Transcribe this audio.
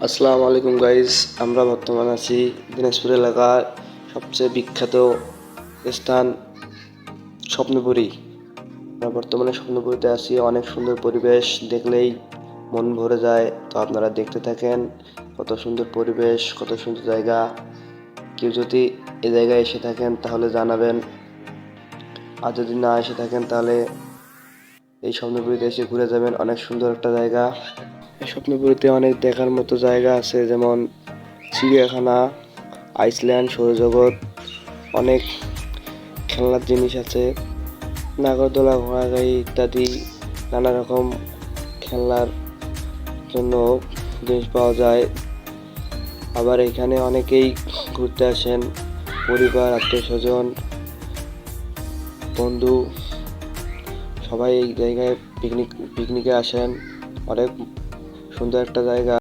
আসসালামু আলাইকুম গাইস। আমরা বর্তমানে আছি দিনাজপুর এলাকার সবচেয়ে বিখ্যাত স্থান স্বপ্নপুরী। আমরা বর্তমানে স্বপ্নপুরীতে আছি। অনেক সুন্দর পরিবেশ, দেখলেই মন ভরে যায়। তো আপনারা দেখতে থাকেন, কত সুন্দর পরিবেশ, কত সুন্দর জায়গা। কেউ যদি এই জায়গায় এসে থাকেন তাহলে জানাবেন, আর যদি না এসে থাকেন তাহলে এই স্বপ্নপুরীতে এসে ঘুরে যাবেন। অনেক সুন্দর একটা জায়গা। এই স্বপ্নপুরীতে অনেক দেখার মতো জায়গা আছে, যেমন চিড়িয়াখানা, আইসল্যান্ড, সৌরজগৎ, অনেক খেলনার জিনিস আছে, নাগরদোলা, ঘোড়াগাড়ি ইত্যাদি নানা রকম খেলনার জন্য জিনিস পাওয়া যায়। আবার এখানে অনেকেই ঘুরতে আসেন, পরিবার, আত্মীয় স্বজন, বন্ধু সবাই এই জায়গায় পিকনিকে আসেন। অনেক সুন্দর একটা জায়গা।